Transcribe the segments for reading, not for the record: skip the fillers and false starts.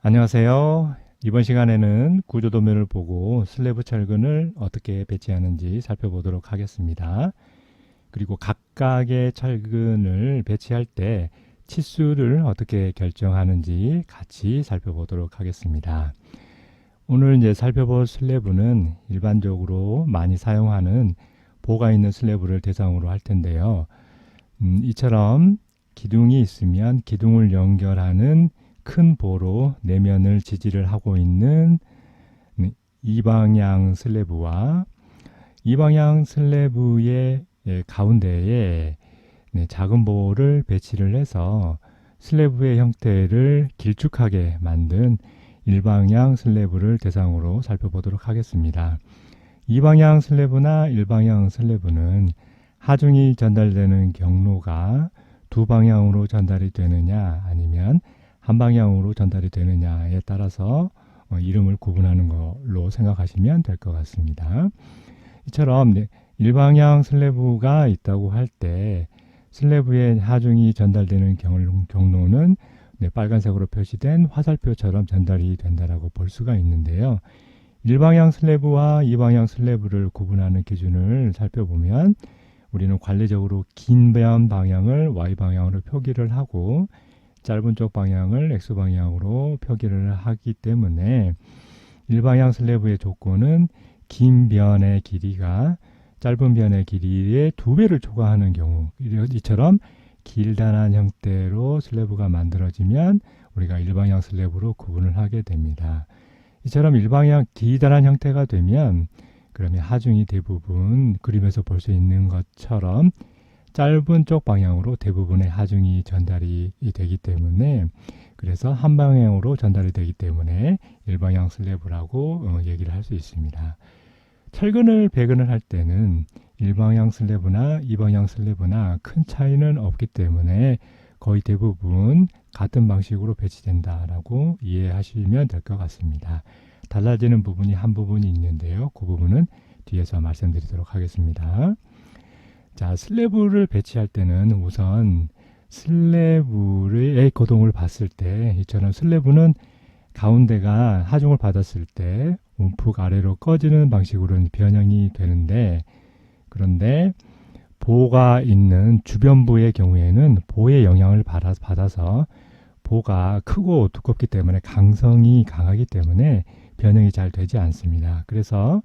안녕하세요. 이번 시간에는 구조도면을 보고 슬래브 철근을 어떻게 배치하는지 살펴보도록 하겠습니다. 그리고 각각의 철근을 배치할 때 치수를 어떻게 결정하는지 같이 살펴보도록 하겠습니다. 오늘 이제 살펴볼 슬래브는 일반적으로 많이 사용하는 보가 있는 슬래브를 대상으로 할 텐데요. 이처럼 기둥이 있으면 기둥을 연결하는 큰 보로 내면을 지지를 하고 있는 이방향 슬래브와 이방향 슬래브의 가운데에 작은 보를 배치를 해서 슬래브의 형태를 길쭉하게 만든 일방향 슬래브를 대상으로 살펴보도록 하겠습니다. 이방향 슬래브나 일방향 슬래브는 하중이 전달되는 경로가 두 방향으로 전달이 되느냐 아니면 한 방향으로 전달이 되느냐에 따라서 이름을 구분하는 걸로 생각하시면 될 것 같습니다. 이처럼 일방향 슬래브가 있다고 할 때 슬래브의 하중이 전달되는 경로는 빨간색으로 표시된 화살표처럼 전달이 된다고 볼 수가 있는데요. 일방향 슬래브와 이방향 슬래브를 구분하는 기준을 살펴보면 우리는 관례적으로 긴 변 방향을 Y방향으로 표기를 하고 짧은 쪽 방향을 X방향으로 표기를 하기 때문에 일방향 슬래브의 조건은 긴 변의 길이가 짧은 변의 길이의 2배를 초과하는 경우, 이처럼 길다란 형태로 슬래브가 만들어지면 우리가 일방향 슬래브로 구분을 하게 됩니다. 이처럼 일방향 길다란 형태가 되면 그러면 하중이 대부분 그림에서 볼 수 있는 것처럼 짧은 쪽 방향으로 대부분의 하중이 전달이 되기 때문에 그래서 한 방향으로 전달이 되기 때문에 일방향 슬래브라고 얘기를 할 수 있습니다. 철근을 배근을 할 때는 일방향 슬래브나 이방향 슬래브나 큰 차이는 없기 때문에 거의 대부분 같은 방식으로 배치된다라고 이해하시면 될 것 같습니다. 달라지는 부분이 한 부분이 있는데요. 그 부분은 뒤에서 말씀드리도록 하겠습니다. 자, 슬래브를 배치할 때는 우선 슬래브의 거동을 봤을 때 이처럼 슬래브는 가운데가 하중을 받았을 때 움푹 아래로 꺼지는 방식으로 변형이 되는데 그런데 보가 있는 주변부의 경우에는 보의 영향을 받아서 보가 크고 두껍기 때문에 강성이 강하기 때문에 변형이 잘 되지 않습니다. 그래서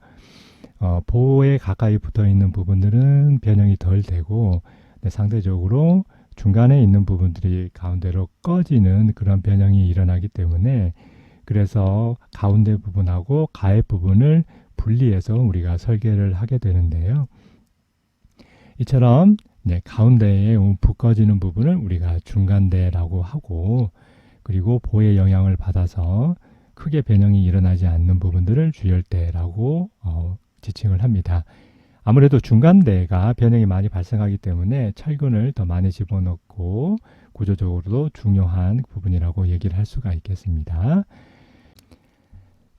보에 가까이 붙어 있는 부분들은 변형이 덜 되고 상대적으로 중간에 있는 부분들이 가운데로 꺼지는 그런 변형이 일어나기 때문에 그래서 가운데 부분하고 가해 부분을 분리해서 우리가 설계를 하게 되는데요. 이처럼 가운데에 움푹 꺼지는 부분을 우리가 중간대라고 하고 그리고 보의 영향을 받아서 크게 변형이 일어나지 않는 부분들을 주열대라고 지칭을 합니다. 아무래도 중간대가 변형이 많이 발생하기 때문에 철근을 더 많이 집어넣고 구조적으로도 중요한 부분이라고 얘기를 할 수가 있겠습니다.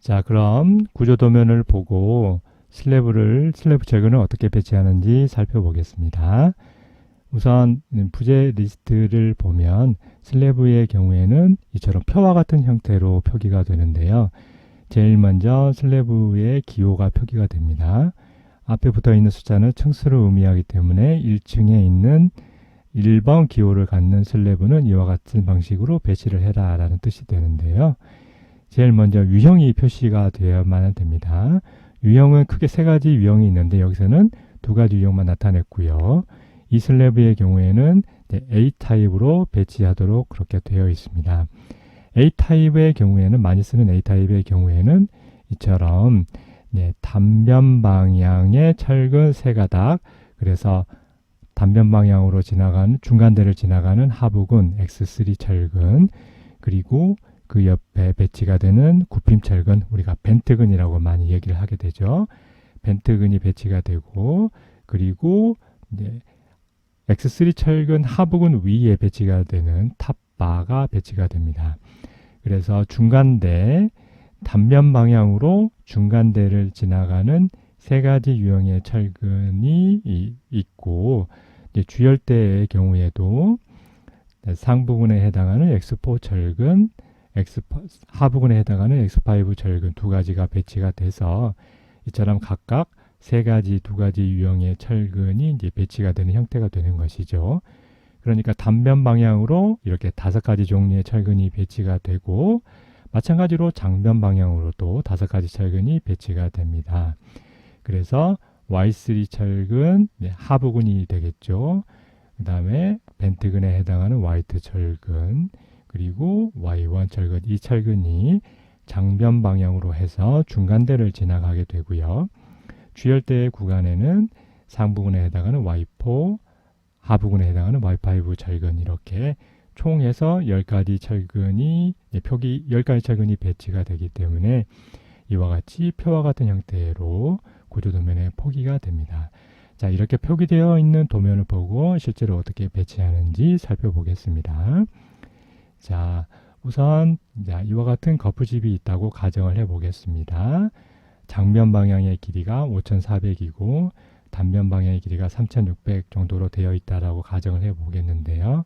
자, 그럼 구조도면을 보고 슬래브 철근을 어떻게 배치하는지 살펴보겠습니다. 우선 부재 리스트를 보면 슬래브의 경우에는 이처럼 표와 같은 형태로 표기가 되는데요. 제일 먼저 슬래브의 기호가 표기가 됩니다. 앞에 붙어 있는 숫자는 층수를 의미하기 때문에 1층에 있는 1번 기호를 갖는 슬래브는 이와 같은 방식으로 배치를 해라 라는 뜻이 되는데요. 제일 먼저 유형이 표시가 되어야만 됩니다. 유형은 크게 세 가지 유형이 있는데 여기서는 두 가지 유형만 나타냈고요. 이 슬래브의 경우에는 A타입으로 배치하도록 그렇게 되어 있습니다. A타입의 경우에는 많이 쓰는 A타입의 경우에는 이처럼 단변 방향의 철근 세 가닥 그래서 단변 방향으로 지나가는 중간대를 지나가는 하부근 X3 철근 그리고 그 옆에 배치가 되는 굽힘 철근 우리가 벤트근이라고 많이 얘기를 하게 되죠. 벤트근이 배치가 되고 그리고 X3 철근 하부근 위에 배치가 되는 탑바가 배치가 됩니다. 그래서 중간대 단면 방향으로 중간대를 지나가는 세 가지 유형의 철근이 있고 주열대의 경우에도 상부근에 해당하는 X4 철근, 하부근에 해당하는 X5 철근 두 가지가 배치가 돼서 이처럼 각각 세 가지, 두 가지 유형의 철근이 이제 배치가 되는 형태가 되는 것이죠. 그러니까 단변 방향으로 이렇게 5가지 종류의 철근이 배치가 되고, 마찬가지로 장변 방향으로도 5가지 철근이 배치가 됩니다. 그래서 Y3 철근, 하부근이 되겠죠. 그 다음에 벤트근에 해당하는 Y2 철근, 그리고 Y1 철근, 이 철근이 장변 방향으로 해서 중간대를 지나가게 되고요. 주열대 구간에는 상부근에 해당하는 Y4, 하부근에 해당하는 Y5 철근, 이렇게 총 해서 10가지 철근이, 표기 10가지 철근이 배치가 되기 때문에 이와 같이 표와 같은 형태로 구조도면에 포기가 됩니다. 자, 이렇게 표기되어 있는 도면을 보고 실제로 어떻게 배치하는지 살펴보겠습니다. 자, 우선 이와 같은 거푸집이 있다고 가정을 해보겠습니다. 장면 방향의 길이가 5400이고 단면 방향의 길이가 3600 정도로 되어 있다라고 가정을 해보겠는데요.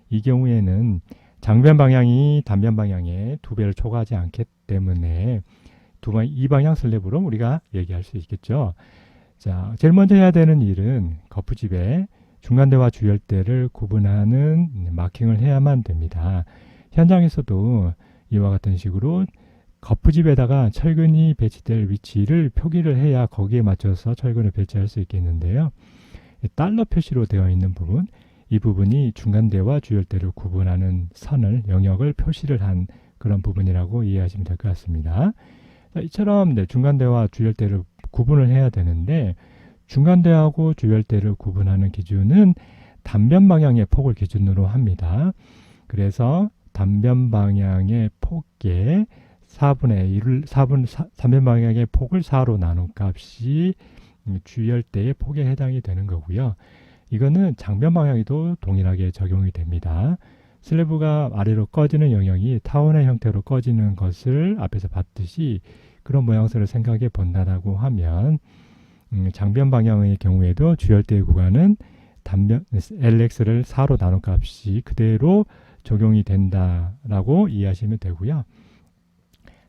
이 경우에는 장면 방향이 단면 방향에 2배를 초과하지 않기 때문에 이 방향 슬랩으로 우리가 얘기할 수 있겠죠. 자, 제일 먼저 해야 되는 일은 거푸집에 중간대와 주열대를 구분하는 마킹을 해야만 됩니다. 현장에서도 이와 같은 식으로 거푸집에다가 철근이 배치될 위치를 표기를 해야 거기에 맞춰서 철근을 배치할 수 있겠는데요. 달러 표시로 되어 있는 부분, 이 부분이 중간대와 주열대를 구분하는 선을, 영역을 표시를 한 그런 부분이라고 이해하시면 될 것 같습니다. 자, 이처럼 중간대와 주열대를 구분을 해야 되는데, 중간대하고 주열대를 구분하는 기준은 단변 방향의 폭을 기준으로 합니다. 그래서 단변 방향의 폭의 4분의 1을 단변 방향의 폭을 4로 나눈 값이 주열대의 폭에 해당이 되는 거고요. 이거는 장변 방향에도 동일하게 적용이 됩니다. 슬래브가 아래로 꺼지는 영역이 타원의 형태로 꺼지는 것을 앞에서 봤듯이 그런 모양새를 생각해 본다라고 하면, 장변 방향의 경우에도 주열대의 구간은 단변 LX를 4로 나눈 값이 그대로 적용이 된다라고 이해하시면 되고요.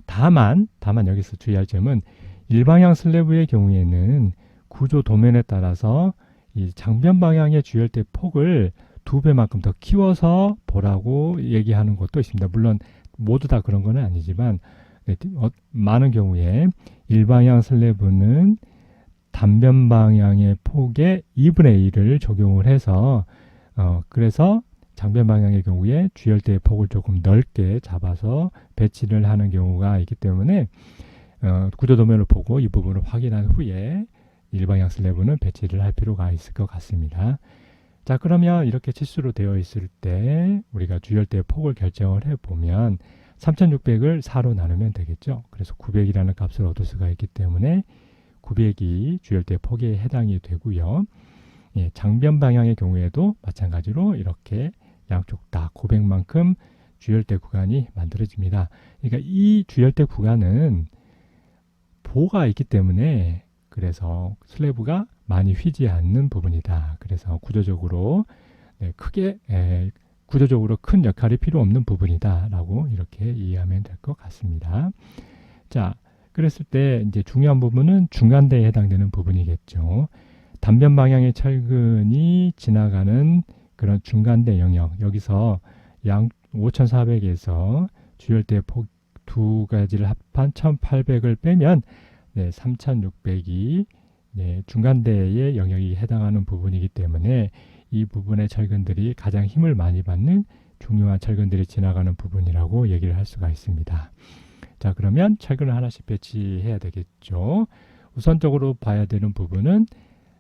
다만 여기서 주의할 점은 일방향 슬래브의 경우에는 구조 도면에 따라서 이 장변 방향의 주열대 폭을 2배만큼 더 키워서 보라고 얘기하는 것도 있습니다. 물론 모두 다 그런 건 아니지만 많은 경우에 일방향 슬래브는 단변 방향의 폭의 2분의 1을 적용을 해서 그래서 장변 방향의 경우에 주열대의 폭을 조금 넓게 잡아서 배치를 하는 경우가 있기 때문에 구조도면을 보고 이 부분을 확인한 후에 일방향 슬래브는 배치를 할 필요가 있을 것 같습니다. 자, 그러면 이렇게 치수로 되어 있을 때 우리가 주열대의 폭을 결정을 해보면 3600을 4로 나누면 되겠죠. 그래서 900이라는 값을 얻을 수가 있기 때문에 900이 주열대 폭에 해당이 되고요. 예, 장변 방향의 경우에도 마찬가지로 이렇게 양쪽 다 900만큼 주열대 구간이 만들어집니다. 그러니까 이 주열대 구간은 보가 있기 때문에 그래서 슬래브가 많이 휘지 않는 부분이다. 그래서 구조적으로 구조적으로 큰 역할이 필요 없는 부분이다 라고 이렇게 이해하면 될 것 같습니다. 자, 그랬을 때 이제 중요한 부분은 중간대에 해당되는 부분이겠죠. 단변 방향의 철근이 지나가는 그런 중간대 영역, 여기서 양 5400에서 주열대 폭 두 가지를 합한 1800을 빼면 3600이 중간대의 영역이 해당하는 부분이기 때문에 이 부분의 철근들이 가장 힘을 많이 받는 중요한 철근들이 지나가는 부분이라고 얘기를 할 수가 있습니다. 자, 그러면 철근을 하나씩 배치해야 되겠죠. 우선적으로 봐야 되는 부분은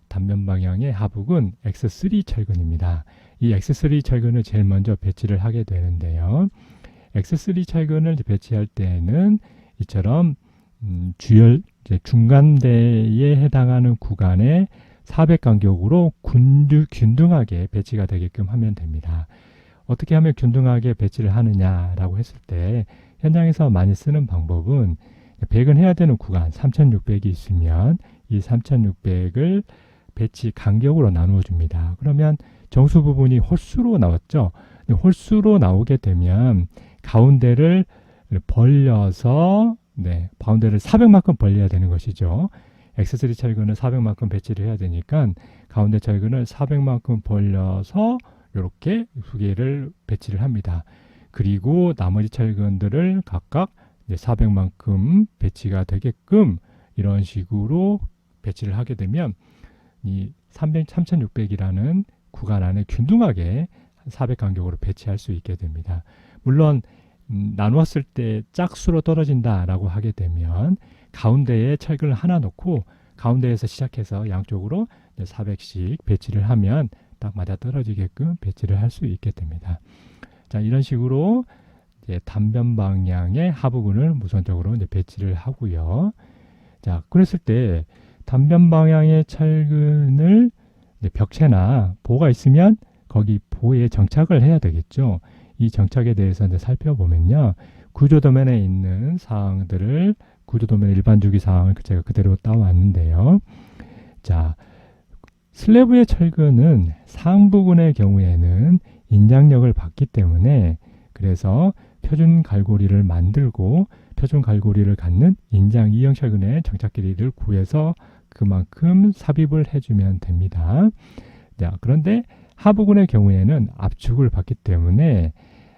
단면 방향의 하부근 X3 철근입니다. 이 X3 철근을 제일 먼저 배치를 하게 되는데요. X3 철근을 배치할 때에는 이처럼 중간대에 해당하는 구간에 400간격으로 균등하게 배치가 되게끔 하면 됩니다. 어떻게 하면 균등하게 배치를 하느냐라고 했을 때 현장에서 많이 쓰는 방법은 배근해야 되는 구간 3600이 있으면 이 3600을 배치 간격으로 나누어 줍니다. 그러면 정수 부분이 홀수로 나왔죠. 홀수로 나오게 되면 가운데를 벌려서 바운더리를 400만큼 벌려야 되는 것이죠. X3 철근을 400만큼 배치를 해야 되니까 가운데 철근을 400만큼 벌려서 이렇게 두 개를 배치를 합니다. 그리고 나머지 철근들을 각각 400만큼 배치가 되게끔 이런 식으로 배치를 하게 되면 이 3600이라는 구간 안에 균등하게 400 간격으로 배치할 수 있게 됩니다. 물론 나누었을 때 짝수로 떨어진다라고 하게 되면 가운데에 철근을 하나 놓고 가운데에서 시작해서 양쪽으로 400씩 배치를 하면 딱 맞아 떨어지게끔 배치를 할 수 있게 됩니다. 자, 이런 식으로 이제 단변 방향의 하부근을 우선적으로 배치를 하고요. 자, 그랬을 때 단변 방향의 철근을 벽체나 보가 있으면 거기 보에 정착을 해야 되겠죠. 이 정착에 대해서 이제 살펴보면요. 구조도면에 있는 사항들을 구조도면의 일반 주기 사항을 제가 그대로 따왔는데요. 자, 슬래브의 철근은 상부근의 경우에는 인장력을 받기 때문에 그래서 표준 갈고리를 만들고 표준 갈고리를 갖는 인장 2형 철근의 정착 길이를 구해서 그만큼 삽입을 해주면 됩니다. 자, 그런데 하부근의 경우에는 압축을 받기 때문에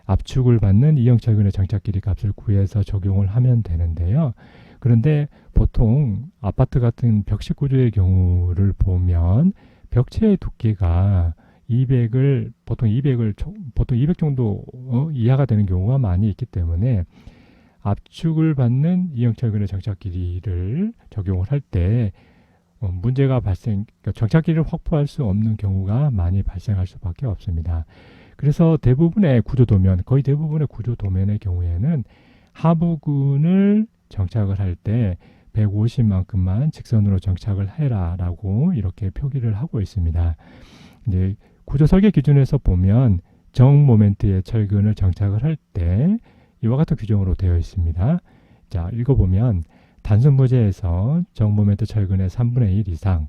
압축을 받는 2형 철근의 정착 길이 값을 구해서 적용을 하면 되는데요. 그런데 보통 아파트 같은 벽식 구조의 경우를 보면 벽체의 두께가 200을 보통 200 정도 이하가 되는 경우가 많이 있기 때문에 압축을 받는 2형 철근의 정착 길이를 적용을 할 때 문제가 그러니까 정착 길이를 확보할 수 없는 경우가 많이 발생할 수밖에 없습니다. 그래서 거의 대부분의 구조 도면의 경우에는 하부근을 정착을 할 때 150만큼만 직선으로 정착을 해라 라고 이렇게 표기를 하고 있습니다. 이제 구조 설계 기준에서 보면 정 모멘트의 철근을 정착을 할 때 이와 같은 규정으로 되어 있습니다. 자, 읽어보면 단순 부재에서 정 모멘트 철근의 3분의 1 이상,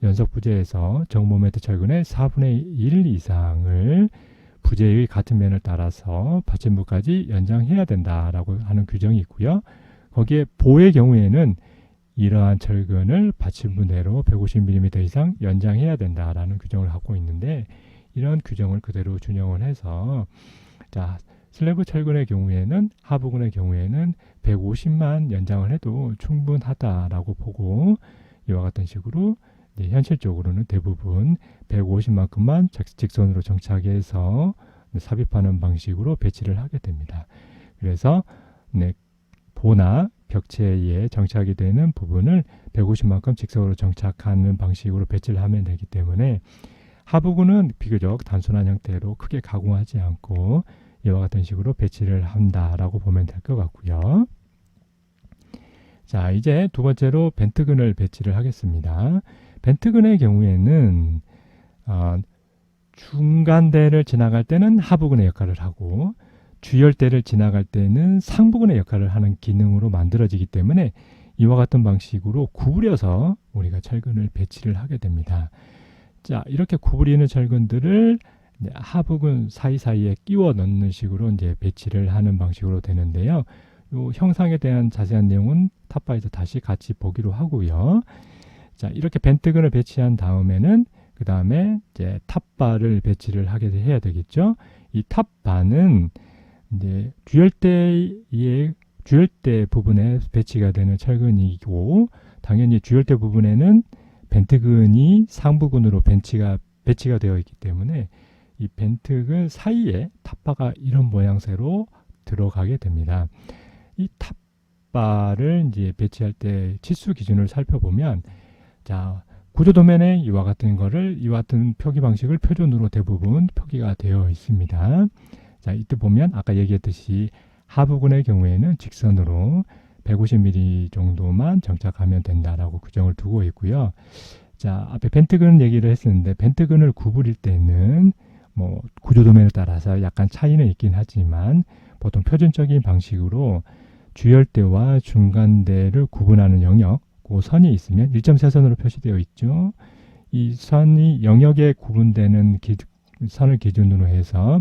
연속 부재에서 정 모멘트 철근의 4분의 1 이상을 부재의 같은 면을 따라서 받침부까지 연장해야 된다라고 하는 규정이 있고요. 거기에 보의 경우에는 이러한 철근을 받침부 내로 150mm 이상 연장해야 된다라는 규정을 갖고 있는데 이런 규정을 그대로 준용을 해서 자, 슬래브 철근의 경우에는 하부근의 경우에는 150만 연장을 해도 충분하다라고 보고 이와 같은 식으로 현실적으로는 대부분 150만큼만 직선으로 정착해서 삽입하는 방식으로 배치를 하게 됩니다. 그래서 보나 벽체에 정착이 되는 부분을 150만큼 직선으로 정착하는 방식으로 배치를 하면 되기 때문에 하부근은 비교적 단순한 형태로 크게 가공하지 않고 이와 같은 식으로 배치를 한다라고 보면 될 것 같고요. 자, 이제 두 번째로 벤트근을 배치를 하겠습니다. 벤트근의 경우에는 중간대를 지나갈 때는 하부근의 역할을 하고 주열대를 지나갈 때는 상부근의 역할을 하는 기능으로 만들어지기 때문에 이와 같은 방식으로 구부려서 우리가 철근을 배치를 하게 됩니다. 자, 이렇게 구부리는 철근들을 하부근 사이사이에 끼워 넣는 식으로 이제 배치를 하는 방식으로 되는데요. 이 형상에 대한 자세한 내용은 탑바에서 다시 같이 보기로 하고요. 자, 이렇게 벤트근을 배치한 다음에는 그 다음에 이제 탑바를 배치를 하게 해야 되겠죠. 이 탑바는 이제 주열대 부분에 배치가 되는 철근이고 당연히 주열대 부분에는 벤트근이 상부근으로 배치가 되어 있기 때문에 이 벤트근 사이에 탑바가 이런 모양새로 들어가게 됩니다. 이 탑바를 이제 배치할 때 치수 기준을 살펴보면 자, 구조 도면에 이와 같은 표기 방식을 표준으로 대부분 표기가 되어 있습니다. 자, 이때 보면 아까 얘기했듯이 하부근의 경우에는 직선으로 150mm 정도만 정착하면 된다라고 규정을 두고 있고요. 자, 앞에 벤트근 얘기를 했었는데 벤트근을 구부릴 때는 구조 도면에 따라서 약간 차이는 있긴 하지만 보통 표준적인 방식으로 주열대와 중간대를 구분하는 영역, 그 선이 있으면 1.3선으로 표시되어 있죠. 이 선이 영역에 구분되는 선을 기준으로 해서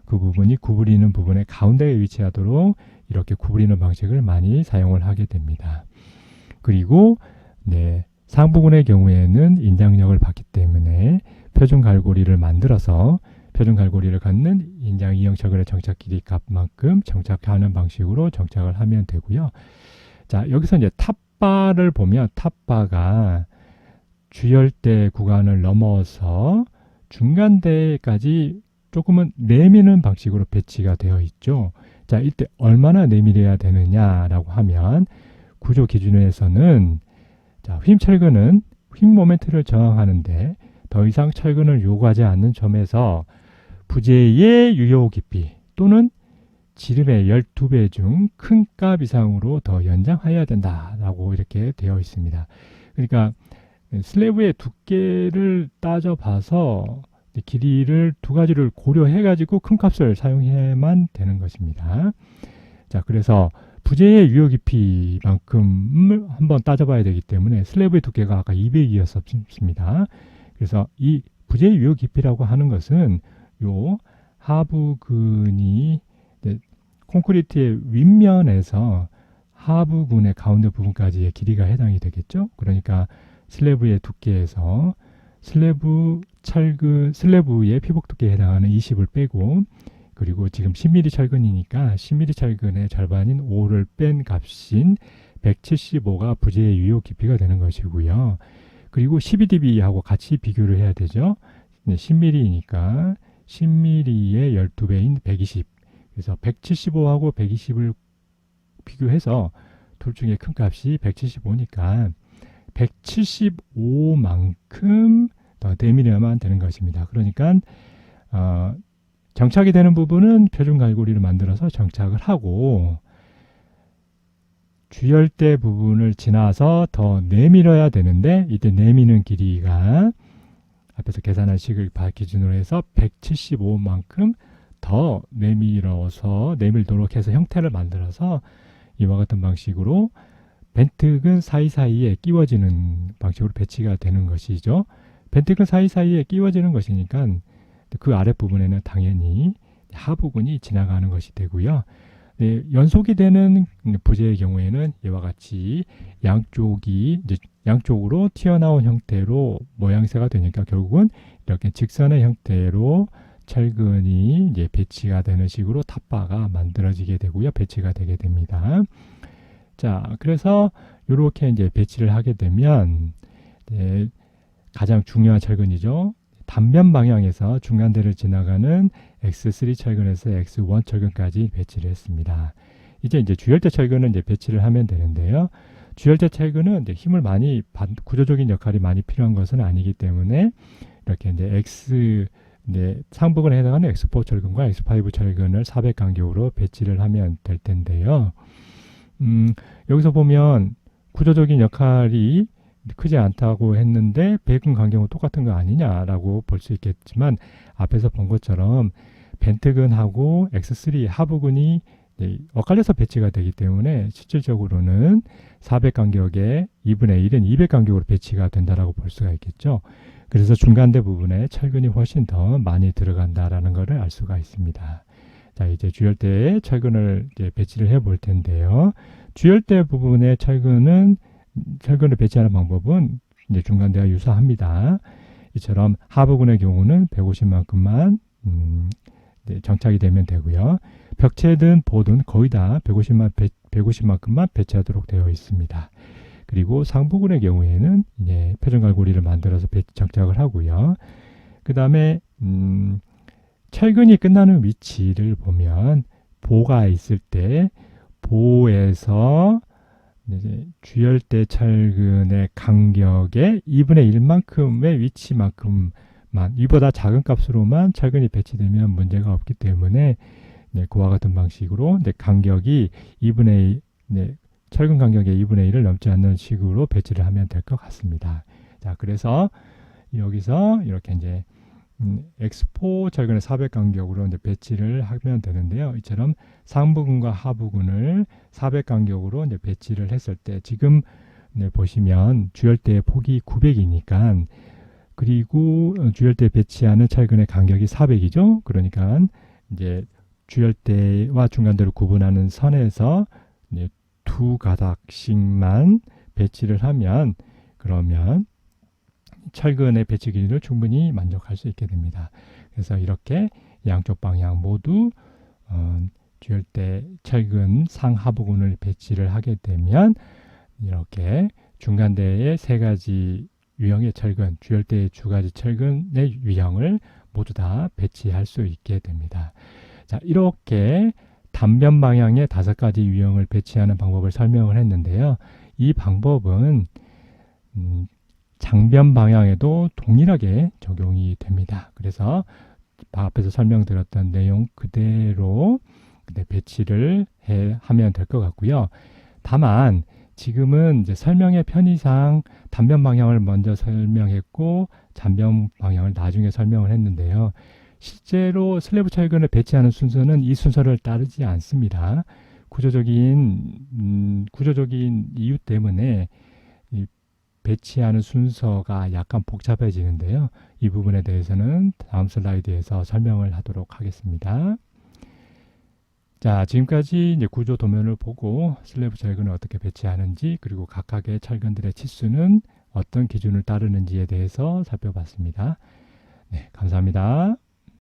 그 부분이 구부리는 부분의 가운데에 위치하도록 이렇게 구부리는 방식을 많이 사용을 하게 됩니다. 그리고 상부근의 경우에는 인장력을 받기 때문에 표준 갈고리를 만들어서 표준 갈고리를 갖는 인장 2형 철근의 정착 길이 값만큼 정착하는 방식으로 정착을 하면 되고요. 자, 여기서 이제 탑바를 보면 탑바가 주열대 구간을 넘어서 중간대까지 조금은 내미는 방식으로 배치가 되어 있죠. 자, 이때 얼마나 내밀어야 되느냐라고 하면 구조 기준에서는 자, 휨 철근은 휨 모멘트를 저항하는데 더 이상 철근을 요구하지 않는 점에서 부재의 유효 깊이 또는 지름의 12배 중 큰 값 이상으로 더 연장해야 된다라고 이렇게 되어 있습니다. 그러니까 슬래브의 두께를 따져봐서 길이를 두 가지를 고려해 가지고 큰 값을 사용해야만 되는 것입니다. 자, 그래서 부재의 유효 깊이만큼을 한번 따져봐야 되기 때문에 슬래브의 두께가 아까 200이었습니다. 그래서 이 부재의 유효 깊이라고 하는 것은 요 하부근이 콘크리트의 윗면에서 하부근의 가운데 부분까지의 길이가 해당이 되겠죠. 그러니까 슬래브의 두께에서 슬래브의 피복 두께에 해당하는 20을 빼고 그리고 지금 10mm 철근이니까 10mm 철근의 절반인 5를 뺀 값인 175가 부재의 유효 깊이가 되는 것이고요. 그리고 12dB하고 같이 비교를 해야 되죠. 10mm니까 10mm의 12배인 120. 그래서 175하고 120을 비교해서 둘 중에 큰 값이 175니까 175만큼 더 내밀어야만 되는 것입니다. 그러니까 정착이 되는 부분은 표준 갈고리를 만들어서 정착을 하고 주열대 부분을 지나서 더 내밀어야 되는데 이때 내미는 길이가 앞에서 계산한 식을 기준으로 해서 175만큼 더 내밀도록 해서 형태를 만들어서 이와 같은 방식으로 벤트근 사이사이에 끼워지는 방식으로 배치가 되는 것이죠. 벤트근 사이사이에 끼워지는 것이니까 그 아랫부분에는 당연히 하부근이 지나가는 것이 되고요. 연속이 되는 부재의 경우에는 이와 같이 양쪽으로 튀어나온 형태로 모양새가 되니까 결국은 이렇게 직선의 형태로 철근이 이제 배치가 되는 식으로 탑바가 만들어지게 되고요. 배치가 되게 됩니다. 자, 그래서 이렇게 이제 배치를 하게 되면 가장 중요한 철근이죠. 단면 방향에서 중간대를 지나가는 X3 철근에서 X1 철근까지 배치를 했습니다. 이제 주열대 철근은 이제 배치를 하면 되는데요. 주열대 철근은 이제 힘을 많이 구조적인 역할이 많이 필요한 것은 아니기 때문에 이렇게 이제 상부근에 해당하는 X4 철근과 X5 철근을 400 간격으로 배치를 하면 될 텐데요. 여기서 보면 구조적인 역할이 크지 않다고 했는데 배근 간격은 똑같은 거 아니냐라고 볼 수 있겠지만 앞에서 본 것처럼 벤트근하고 X3 하부근이 엇갈려서 배치가 되기 때문에 실질적으로는 400 간격의 2분의 1은 200 간격으로 배치가 된다라고 볼 수가 있겠죠. 그래서 중간대 부분에 철근이 훨씬 더 많이 들어간다라는 것을 알 수가 있습니다. 자, 이제 주열대에 철근을 이제 배치를 해 볼 텐데요. 주열대 부분의 철근을 배치하는 방법은 이제 중간대와 유사합니다. 이처럼 하부근의 경우는 150만큼만 정착이 되면 되고요. 벽체든 보든 거의 다 150만큼만 배치하도록 되어 있습니다. 그리고 상부근의 경우에는 이제 표준 갈고리를 만들어서 정착을 하고요. 그 다음에 철근이 끝나는 위치를 보면 보가 있을 때 보에서 이제 주열대 철근의 간격의 2분의 1만큼의 위치만큼만 이보다 작은 값으로만 철근이 배치되면 문제가 없기 때문에 그와 같은 방식으로 간격이 2분의 1, 철근 간격의 2분의 1을 넘지 않는 식으로 배치를 하면 될 것 같습니다. 자, 그래서 여기서 이렇게 이제 X4 철근의 400 간격으로 이제 배치를 하면 되는데요. 이처럼 상부근과 하부근을 400 간격으로 이제 배치를 했을 때 지금 보시면 주열대의 폭이 900이니까 그리고 주열대 배치하는 철근의 간격이 400이죠. 그러니까 이제 주열대와 중간대를 구분하는 선에서 이제 두 가닥씩만 배치를 하면 그러면 철근의 배치 기준을 충분히 만족할 수 있게 됩니다. 그래서 이렇게 양쪽 방향 모두 주열대 철근 상하부근을 배치를 하게 되면 이렇게 중간대의 세 가지 유형의 철근, 주열대의 두 가지 철근의 유형을 모두 다 배치할 수 있게 됩니다. 자, 이렇게 단변 방향의 5가지 유형을 배치하는 방법을 설명을 했는데요. 이 방법은 장변 방향에도 동일하게 적용이 됩니다. 그래서 앞에서 설명드렸던 내용 그대로 배치를 하면 될 것 같고요. 다만 지금은 이제 설명의 편의상 단변 방향을 먼저 설명했고 잔변 방향을 나중에 설명을 했는데요. 실제로 슬래브 철근을 배치하는 순서는 이 순서를 따르지 않습니다. 구조적인 이유 때문에 이 배치하는 순서가 약간 복잡해지는데요. 이 부분에 대해서는 다음 슬라이드에서 설명을 하도록 하겠습니다. 자, 지금까지 이제 구조 도면을 보고 슬래브 철근을 어떻게 배치하는지 그리고 각각의 철근들의 치수는 어떤 기준을 따르는지에 대해서 살펴봤습니다. 네, 감사합니다.